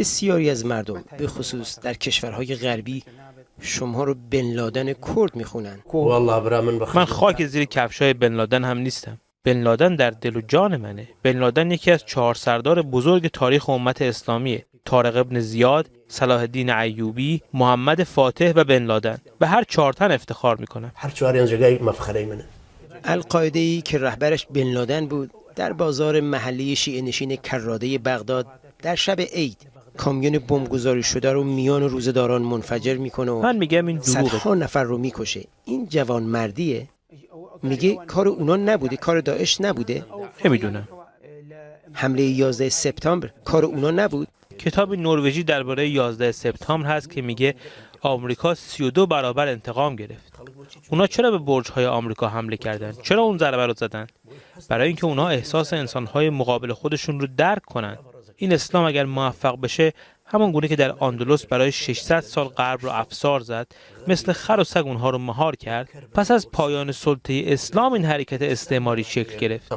بسیاری از مردم به خصوص در کشورهای غربی شما رو بن لادن کرد میخونن. من خاک زیر کفشای بن لادن هم نیستم. بن لادن در دل و جان منه. بن لادن یکی از 4 سردار بزرگ تاریخ امت اسلامیه. طارق ابن زیاد، صلاح الدین ایوبی، محمد فاتح و بن لادن. به هر 4 تن افتخار میکنم. القاعده‌ای که رهبرش بن لادن بود در بازار محلی شیعه نشین کراده بغداد در شب عید کامیون بمبگذاری شده رو میان روزه‌داران منفجر میکنه و من میگم این دروغه. صدها نفر رو میکشه. این جوان مردیه؟ میگه کار اونا نبوده، کار داعش نبوده؟ نمیدونم. حمله 11 سپتامبر کار اونا نبود؟ کتاب نروژی درباره 11 سپتامبر هست که میگه آمریکا 32 برابر انتقام گرفت. اونا چرا به برج‌های آمریکا حمله کردن؟ چرا اون ضربه رو زدن؟ برای اینکه اونا احساس انسان‌های مقابل خودشون رو درک کنن. این اسلام اگر موفق بشه، همون گونه که در اندلس برای 600 سال غرب رو افسار زد، مثل خر و سگ اونها رو مهار کرد، پس از پایان سلطه اسلام این حرکت استعماری شکل گرفت.